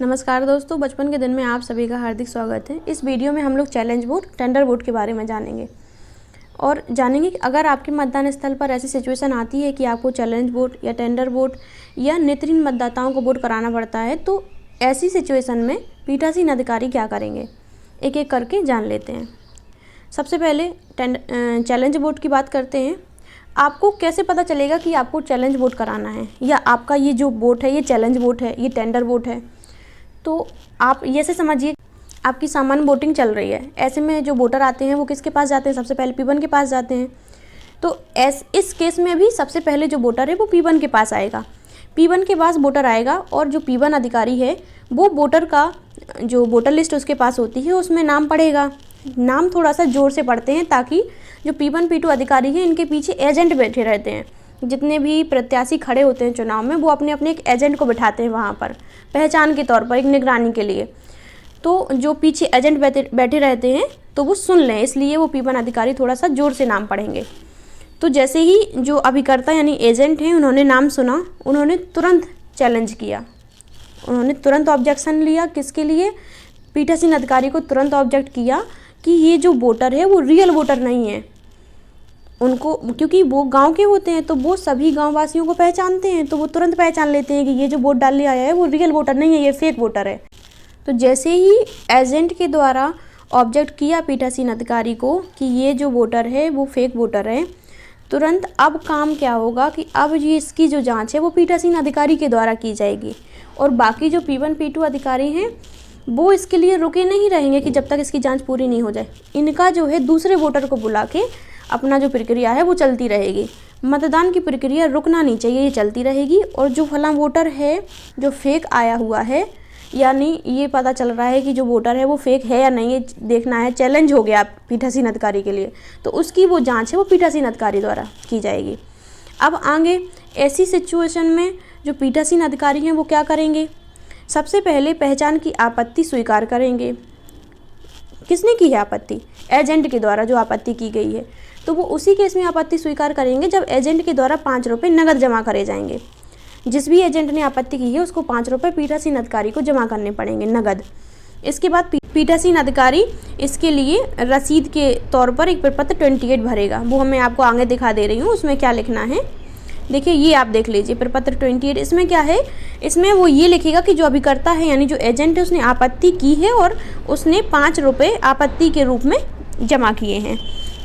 नमस्कार दोस्तों, बचपन के दिन में आप सभी का हार्दिक स्वागत है। इस वीडियो में हम लोग चैलेंज वोट, टेंडर वोट के बारे में जानेंगे और जानेंगे कि अगर आपके मतदान स्थल पर ऐसी सिचुएशन आती है कि आपको चैलेंज वोट या टेंडर वोट या नेत्रहीन मतदाताओं को वोट कराना पड़ता है, तो ऐसी सिचुएशन में पीठासीन अधिकारी क्या करेंगे, एक एक करके जान लेते हैं। सबसे पहले चैलेंज वोट की बात करते हैं। आपको कैसे पता चलेगा कि आपको चैलेंज वोट कराना है या आपका ये जो वोट है ये चैलेंज वोट है, ये टेंडर वोट है? तो आप ये से समझिए, आपकी सामान्य वोटिंग चल रही है। ऐसे में जो वोटर आते हैं वो किसके पास जाते हैं? सबसे पहले P1 के पास जाते हैं। तो इस केस में भी सबसे पहले जो वोटर है वो P1 के पास आएगा। P1 के पास वोटर आएगा और जो P1 अधिकारी है वो वोटर का जो वोटर लिस्ट उसके पास होती है उसमें नाम पढ़ेगा। नाम थोड़ा सा ज़ोर से पढ़ते हैं ताकि जो P1 P2 अधिकारी हैं इनके पीछे एजेंट बैठे रहते हैं। जितने भी प्रत्याशी खड़े होते हैं चुनाव में, वो अपने अपने एक एजेंट को बिठाते हैं वहाँ पर पहचान के तौर पर, एक निगरानी के लिए। तो जो पीछे एजेंट बैठे रहते हैं तो वो सुन लें, इसलिए वो P1 अधिकारी थोड़ा सा ज़ोर से नाम पढ़ेंगे। तो जैसे ही जो अभिकर्ता यानी एजेंट हैं उन्होंने नाम सुना, उन्होंने तुरंत चैलेंज किया, उन्होंने तुरंत ऑब्जेक्शन लिया। किसके लिए? पीठासीन अधिकारी को तुरंत ऑब्जेक्ट किया कि ये जो वोटर है वो रियल वोटर नहीं है। उनको, क्योंकि वो गांव के होते हैं तो वो सभी गांव वासियों को पहचानते हैं, तो वो तुरंत पहचान लेते हैं कि ये जो वोट डालने आया है वो रियल वोटर नहीं है, ये फेक वोटर है। तो जैसे ही एजेंट के द्वारा ऑब्जेक्ट किया पीठासीन अधिकारी को कि ये जो वोटर है वो फेक वोटर है, तुरंत अब काम क्या होगा कि अब ये इसकी जो जाँच है वो पीठासीन अधिकारी के द्वारा की जाएगी। और बाकी जो P1 P2 अधिकारी हैं वो इसके लिए रुके नहीं रहेंगे कि जब तक इसकी जांच पूरी नहीं हो जाए। इनका जो है दूसरे वोटर को बुला के अपना जो प्रक्रिया है वो चलती रहेगी। मतदान की प्रक्रिया रुकना नहीं चाहिए, ये चलती रहेगी। और जो फला वोटर है जो फेक आया हुआ है, यानी ये पता चल रहा है कि जो वोटर है वो फेक है या नहीं, ये देखना है, चैलेंज हो गया पीठासीन अधिकारी के लिए, तो उसकी वो जाँच है वो पीठासीन अधिकारी द्वारा की जाएगी। अब आगे ऐसी सिचुएशन में जो पीठासीन अधिकारी हैं वो क्या करेंगे? सबसे पहले पहचान की आपत्ति स्वीकार करेंगे। किसने की है आपत्ति? एजेंट के द्वारा जो आपत्ति की गई है, तो वो उसी केस में आपत्ति स्वीकार करेंगे जब एजेंट के द्वारा 5 रुपये नगद जमा करे जाएंगे। जिस भी एजेंट ने आपत्ति की है उसको 5 रुपये पीठासीन अधिकारी को जमा करने पड़ेंगे नगद। इसके बाद पीठासीन अधिकारी इसके लिए रसीद के तौर पर एक प्रपत्र 28 भरेगा। वो मैं आपको आगे दिखा दे रही हूँ, उसमें क्या लिखना है देखिए, ये आप देख लीजिए प्रपत्र 28। इसमें क्या है? इसमें वो ये लिखेगा कि जो अभिकर्ता है यानी जो एजेंट है उसने आपत्ति की है और उसने 5 रुपये आपत्ति के रूप में जमा किए हैं।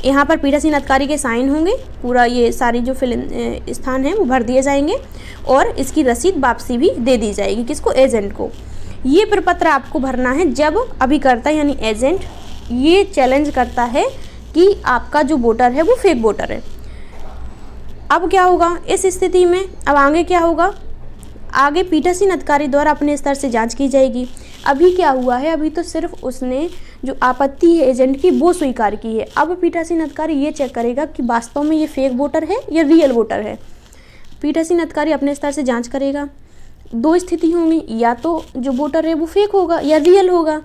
यहाँ पर पीठासीन अधिकारी के साइन होंगे, पूरा ये सारी जो स्थान है वो भर दिए जाएंगे और इसकी रसीद वापसी भी दे दी जाएगी। किसको? एजेंट को। ये प्रपत्र आपको भरना है जब अभिकर्ता यानी एजेंट ये चैलेंज करता है कि आपका जो वोटर है वो फेक वोटर है। अब क्या होगा इस स्थिति में? अब आगे क्या होगा? आगे पीठासीन अधिकारी द्वारा अपने स्तर से जांच की जाएगी। अभी क्या हुआ है? अभी तो सिर्फ उसने जो आपत्ति है एजेंट की वो स्वीकार की है। अब पीठासीन अधिकारी ये चेक करेगा कि वास्तव में ये फेक वोटर है या रियल वोटर है। पीठासीन अधिकारी अपने स्तर से जांच करेगा। 2 स्थिति होंगी, या तो जो वोटर है वो फेक होगा या रियल होगा।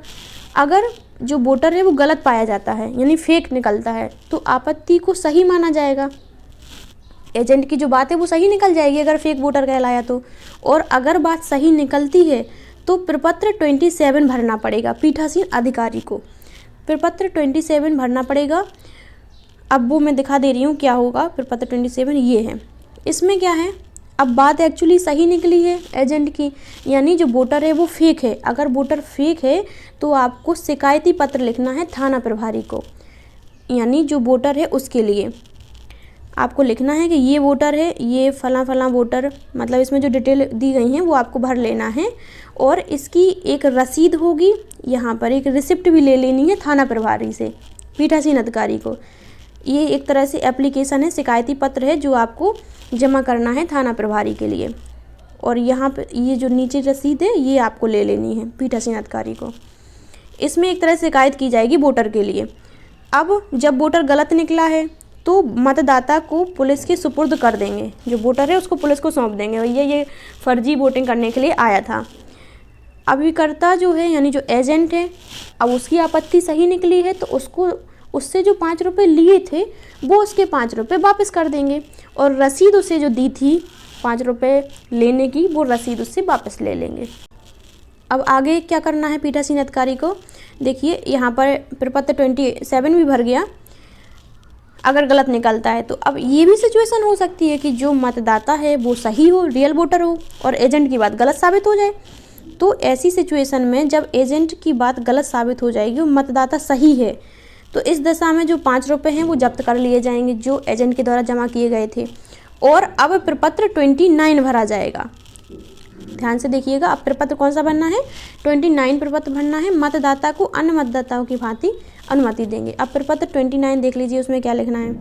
अगर जो वोटर है वो गलत पाया जाता है यानी फेक निकलता है तो आपत्ति को सही माना जाएगा। एजेंट की जो बात है वो सही निकल जाएगी अगर फेक वोटर कहलाया तो। और अगर बात सही निकलती है तो प्रपत्र 27 भरना पड़ेगा पीठासीन अधिकारी को। प्रपत्र 27 भरना पड़ेगा। अब वो मैं दिखा दे रही हूँ क्या होगा। प्रपत्र 27 ये है। इसमें क्या है? अब बात एक्चुअली सही निकली है एजेंट की, यानी जो वोटर है वो फेक है। अगर वोटर फेक है तो आपको शिकायती पत्र लिखना है थाना प्रभारी को, यानी जो वोटर है उसके लिए आपको लिखना है कि ये वोटर है, ये फला फला वोटर, मतलब इसमें जो डिटेल दी गई हैं वो आपको भर लेना है। और इसकी एक रसीद होगी, यहाँ पर एक रिसिप्ट भी ले लेनी है थाना प्रभारी से, पीठासीन अधिकारी को। ये एक तरह से एप्लीकेशन है, शिकायती पत्र है जो आपको जमा करना है थाना प्रभारी के लिए। और यहाँ पे ये जो नीचे रसीद है ये आपको ले लेनी है पीठासीन अधिकारी को। इसमें एक तरह से शिकायत की जाएगी वोटर के लिए। अब जब वोटर गलत निकला है तो मतदाता को पुलिस के सुपुर्द कर देंगे। जो वोटर है उसको पुलिस को सौंप देंगे, भैया ये फर्जी वोटिंग करने के लिए आया था। अभिकर्ता जो है यानी जो एजेंट है, अब उसकी आपत्ति सही निकली है तो उसको उससे जो 5 रुपये लिए थे वो उसके 5 रुपये वापस कर देंगे और रसीद उसे जो दी थी 5 रुपये लेने की वो रसीद उससे वापस ले लेंगे। अब आगे क्या करना है पीठासीन अधिकारी को, देखिए यहाँ पर प्रपत्र 27 भी भर गया अगर गलत निकलता है तो। अब ये भी सिचुएशन हो सकती है कि जो मतदाता है वो सही हो, रियल वोटर हो, और एजेंट की बात गलत साबित हो जाए। तो ऐसी सिचुएशन में जब एजेंट की बात गलत साबित हो जाएगी और मतदाता सही है, तो इस दशा में जो 5 रुपये हैं वो जब्त कर लिए जाएंगे जो एजेंट के द्वारा जमा किए गए थे। और अब प्रपत्र 29 भरा जाएगा। ध्यान से देखिएगा, अब प्रपत्र कौन सा भरना है, 29 प्रपत्र भरना है। मतदाता को अन्य मतदाताओं की भांति अनुमति देंगे। अब प्रपत्र 29 देख लीजिए, उसमें क्या लिखना है।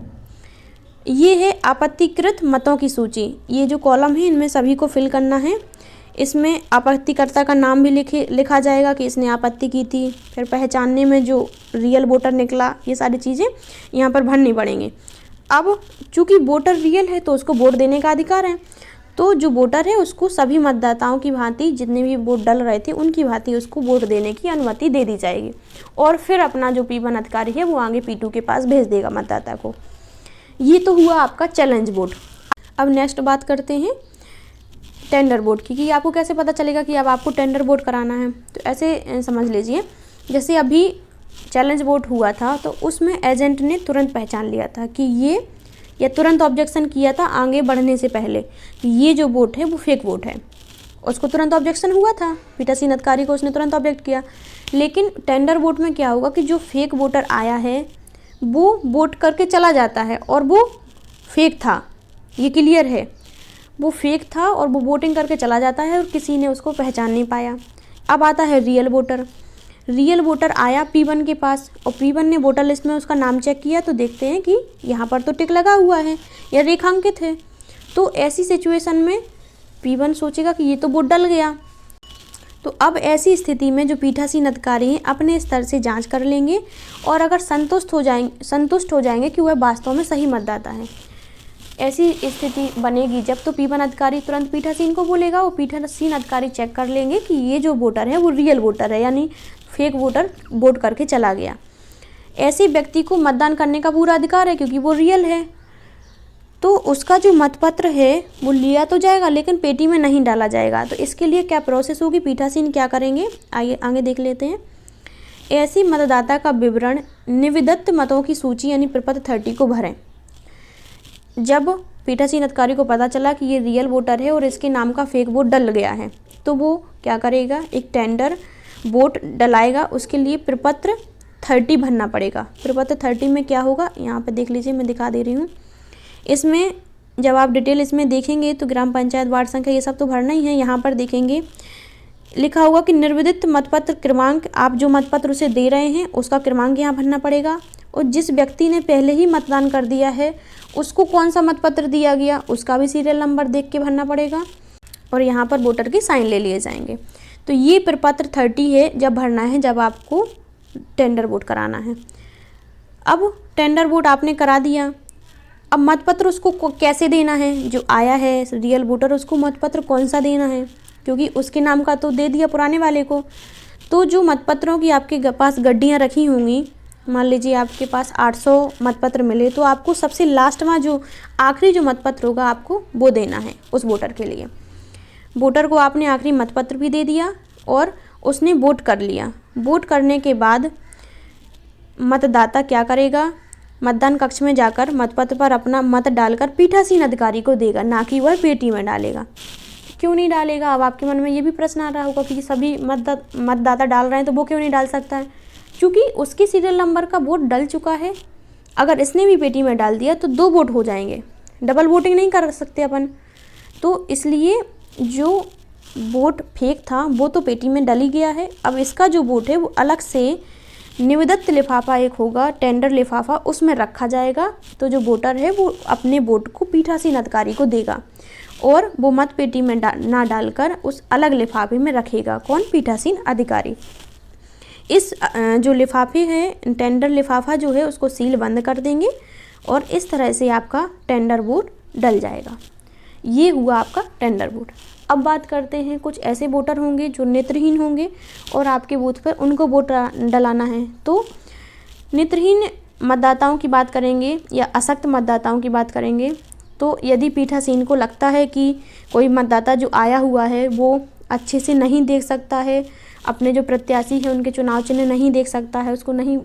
ये है आपत्तिकृत मतों की सूची। ये जो कॉलम है इनमें सभी को फिल करना है। इसमें आपत्तिकर्ता का नाम भी लिखा जाएगा कि इसने आपत्ति की थी, फिर पहचानने में जो रियल वोटर निकला, ये सारी चीज़ें यहाँ पर भरनी पड़ेंगी। अब चूँकि वोटर रियल है तो उसको वोट देने का अधिकार है, तो जो वोटर है उसको सभी मतदाताओं की भांति, जितने भी वोट डल रहे थे उनकी भांति उसको वोट देने की अनुमति दे दी जाएगी। और फिर अपना जो P1 अधिकारी है वो आगे P2 के पास भेज देगा मतदाता को। ये तो हुआ आपका चैलेंज वोट। अब नेक्स्ट बात करते हैं टेंडर वोट की, कि आपको कैसे पता चलेगा कि अब आपको टेंडर वोट कराना है। तो ऐसे समझ लीजिए, जैसे अभी चैलेंज वोट हुआ था तो उसमें एजेंट ने तुरंत पहचान लिया था कि ये, या तुरंत ऑब्जेक्शन किया था आगे बढ़ने से पहले कि ये जो वोट है वो फेक वोट है। उसको तुरंत ऑब्जेक्शन हुआ था, पीठासीन अधिकारी को उसने तुरंत ऑब्जेक्ट किया। लेकिन टेंडर वोट में क्या होगा कि जो फेक वोटर आया है वो वोट करके चला जाता है और वो फेक था, ये क्लियर है, वो फेक था और वो वोटिंग करके चला जाता है और किसी ने उसको पहचान नहीं पाया। अब आता है रियल वोटर। रियल वोटर आया P1 के पास और P1 ने वोटर लिस्ट में उसका नाम चेक किया तो देखते हैं कि यहाँ पर तो टिक लगा हुआ है या रेखांकित है। तो ऐसी सिचुएशन में P1 सोचेगा कि ये तो वोट डल गया। तो अब ऐसी स्थिति में जो पीठासीन अधिकारी हैं अपने स्तर से जांच कर लेंगे और अगर संतुष्ट हो जाएंगे कि वह वास्तव में सही मतदाता है। ऐसी स्थिति बनेगी जब तो P1 अधिकारी तुरंत पीठासीन को बोलेगा, वो पीठासीन अधिकारी चेक कर लेंगे कि ये जो वोटर है वो रियल वोटर है, यानी फेक वोटर वोट करके चला गया। ऐसे व्यक्ति को मतदान करने का पूरा अधिकार है क्योंकि वो रियल है। तो उसका जो मतपत्र है वो लिया तो जाएगा लेकिन पेटी में नहीं डाला जाएगा। तो इसके लिए क्या प्रोसेस होगी, पीठासीन क्या करेंगे, आइए आगे देख लेते हैं। ऐसी मतदाता का विवरण निविदत्त मतों की सूची यानी प्रपत्र 30 को भरें। जब पीठासीन अधिकारी को पता चला कि ये रियल वोटर है और इसके नाम का फेक वोट डल गया है तो वो क्या करेगा, एक टेंडर वोट डलाएगा। उसके लिए प्रपत्र 30 भरना पड़ेगा। प्रपत्र 30 में क्या होगा, यहाँ पे देख लीजिए, मैं दिखा दे रही हूँ। इसमें जब आप डिटेल इसमें देखेंगे तो ग्राम पंचायत, वार्ड संख्या, ये सब तो भरना ही है। यहाँ पर देखेंगे लिखा होगा कि निर्विदित मतपत्र क्रमांक, आप जो मतपत्र उसे दे रहे हैं उसका क्रमांक यहाँ भरना पड़ेगा। और जिस व्यक्ति ने पहले ही मतदान कर दिया है उसको कौन सा मतपत्र दिया गया उसका भी सीरियल नंबर देख के भरना पड़ेगा और यहाँ पर वोटर के साइन ले लिए जाएंगे। तो ये प्रपत्र 30 है जब भरना है, जब आपको टेंडर वोट कराना है। अब टेंडर वोट आपने करा दिया, अब मतपत्र उसको कैसे देना है, जो आया है रियल वोटर उसको मतपत्र कौन सा देना है, क्योंकि उसके नाम का तो दे दिया पुराने वाले को। तो जो मतपत्रों की आपके पास गड्डियाँ रखी होंगी, मान लीजिए आपके पास 800 मतपत्र मिले तो आपको सबसे लास्ट में जो आखिरी जो मतपत्र होगा आपको वो देना है उस वोटर के लिए। वोटर को आपने आखिरी मतपत्र भी दे दिया और उसने वोट कर लिया। वोट करने के बाद मतदाता क्या करेगा, मतदान कक्ष में जाकर मतपत्र पर अपना मत डालकर पीठासीन अधिकारी को देगा, ना कि वह पेटी में डालेगा। क्यों नहीं डालेगा, अब आपके मन में ये भी प्रश्न आ रहा होगा कि सभी मतदाता डाल रहे हैं तो वो क्यों नहीं डाल सकता है, क्योंकि उसकी सीरियल नंबर का वोट डल चुका है। अगर इसने भी पेटी में डाल दिया तो 2 वोट हो जाएंगे, डबल वोटिंग नहीं कर सकते अपन। तो इसलिए जो वोट फेक था वो तो पेटी में डल ही गया है। अब इसका जो वोट है वो अलग से निविदत्त लिफाफा एक होगा, टेंडर लिफाफा, उसमें रखा जाएगा। तो जो वोटर है वो अपने वोट को पीठासीन अधिकारी को देगा और वो मत पेटी में ना डालकर उस अलग लिफाफे में रखेगा। कौन, पीठासीन अधिकारी। इस जो लिफाफे हैं, टेंडर लिफाफा जो है उसको सील बंद कर देंगे और इस तरह से आपका टेंडर वोट डल जाएगा। ये हुआ आपका टेंडर वोट। अब बात करते हैं, कुछ ऐसे वोटर होंगे जो नेत्रहीन होंगे और आपके बूथ पर उनको वोट डलाना है। तो नेत्रहीन मतदाताओं की बात करेंगे या अशक्त मतदाताओं की बात करेंगे तो यदि पीठासीन को लगता है कि कोई मतदाता जो आया हुआ है वो अच्छे से नहीं देख सकता है, अपने जो प्रत्याशी है उनके चुनाव चिन्ह नहीं देख सकता है, उसको नहीं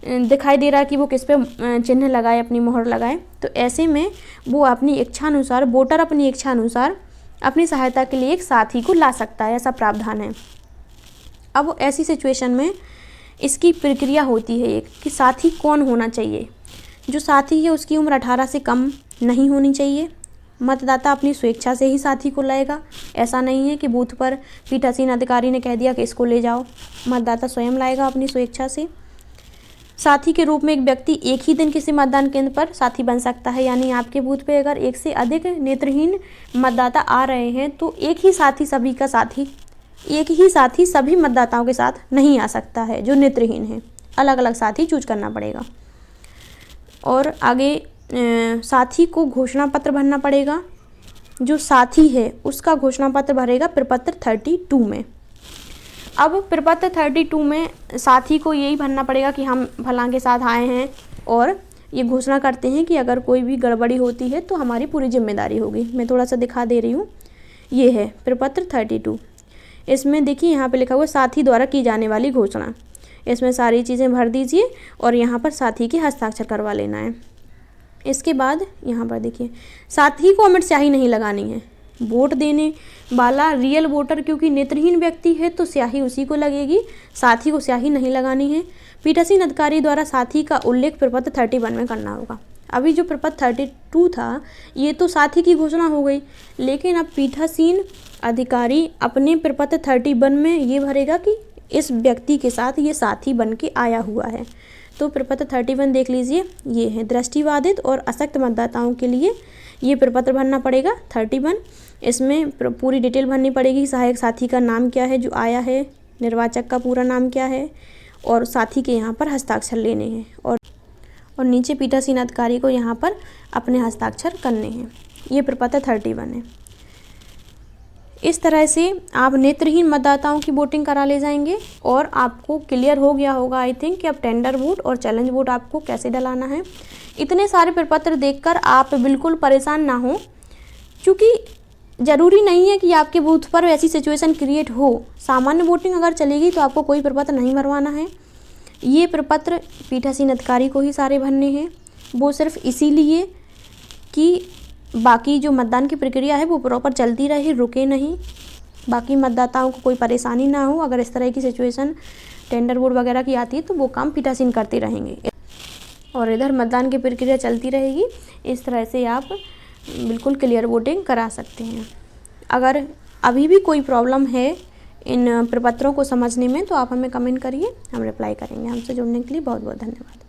दिखाई दे रहा कि वो किस पे चिन्ह लगाए, अपनी मोहर लगाए, तो ऐसे में वो अपनी इच्छा अनुसार, वोटर अपनी इच्छा अनुसार अपनी सहायता के लिए एक साथी को ला सकता है, ऐसा प्रावधान है। अब ऐसी सिचुएशन में इसकी प्रक्रिया होती है एक कि साथी कौन होना चाहिए। जो साथी है उसकी उम्र 18 से कम नहीं होनी चाहिए। मतदाता अपनी स्वेच्छा से ही साथी को लाएगा। ऐसा नहीं है कि बूथ पर पीठासीन अधिकारी ने कह दिया कि इसको ले जाओ, मतदाता स्वयं लाएगा अपनी स्वेच्छा से। साथी के रूप में एक व्यक्ति एक ही दिन किसी मतदान केंद्र पर साथी बन सकता है, यानी आपके बूथ पे अगर एक से अधिक नेत्रहीन मतदाता आ रहे हैं तो एक ही साथी सभी मतदाताओं के साथ नहीं आ सकता है जो नेत्रहीन है, अलग अलग साथी चूज करना पड़ेगा। और आगे साथी को घोषणा पत्र भरना पड़ेगा। जो साथी है उसका घोषणा पत्र भरेगा प्रपत्र 32 में। अब प्रपत्र 32 में साथी को यही भरना पड़ेगा कि हम फलां के साथ आए हैं और ये घोषणा करते हैं कि अगर कोई भी गड़बड़ी होती है तो हमारी पूरी जिम्मेदारी होगी। मैं थोड़ा सा दिखा दे रही हूँ, ये है प्रपत्र 32। इसमें देखिए यहाँ पे लिखा हुआ साथी द्वारा की जाने वाली घोषणा। इसमें सारी चीज़ें भर दीजिए और यहाँ पर साथी के हस्ताक्षर करवा लेना है। इसके बाद यहाँ पर देखिए साथी को अमिट स्याही नहीं लगानी है। वोट देने वाला रियल वोटर क्योंकि नेत्रहीन व्यक्ति है तो स्याही उसी को लगेगी, साथी को स्याही नहीं लगानी है। पीठासीन अधिकारी द्वारा साथी का उल्लेख प्रपत्र 31 में करना होगा। अभी जो प्रपत्र 32 था ये तो साथी की घोषणा हो गई, लेकिन अब पीठासीन अधिकारी अपने प्रपत्र 31 में ये भरेगा कि इस व्यक्ति के साथ ये साथी बन के आया हुआ है। तो प्रपत्र 31 देख लीजिए, ये है दृष्टिबाधित और अशक्त मतदाताओं के लिए ये प्रपत्र भरना पड़ेगा 31। इसमें पूरी डिटेल भरनी पड़ेगी। सहायक साथी का नाम क्या है जो आया है, निर्वाचक का पूरा नाम क्या है और साथी के यहाँ पर हस्ताक्षर लेने हैं और नीचे पीठासीन अधिकारी को यहाँ पर अपने हस्ताक्षर करने हैं। ये प्रपत्र 31 है। इस तरह से आप नेत्रहीन मतदाताओं की वोटिंग करा ले जाएंगे और आपको क्लियर हो गया होगा आई थिंक कि अब टेंडर वोट और चैलेंज वोट आपको कैसे डलाना है। इतने सारे प्रपत्र देखकर आप बिल्कुल परेशान ना हो, क्योंकि ज़रूरी नहीं है कि आपके बूथ पर ऐसी सिचुएशन क्रिएट हो। सामान्य वोटिंग अगर चलेगी तो आपको कोई प्रपत्र नहीं भरवाना है। ये प्रपत्र पीठासीन अधिकारी को ही सारे भरने हैं, वो सिर्फ इसीलिए कि बाकी जो मतदान की प्रक्रिया है वो प्रॉपर चलती रहे, रुके नहीं, बाकी मतदाताओं को कोई परेशानी ना हो। अगर इस तरह की सिचुएशन टेंडर वोट वगैरह की आती है तो वो काम पीठासीन करते रहेंगे और इधर मतदान की प्रक्रिया चलती रहेगी। इस तरह से आप बिल्कुल क्लियर वोटिंग करा सकते हैं। अगर अभी भी कोई प्रॉब्लम है इन प्रपत्रों को समझने में तो आप हमें कमेंट करिए, हम रिप्लाई करेंगे। हमसे जुड़ने के लिए बहुत बहुत धन्यवाद।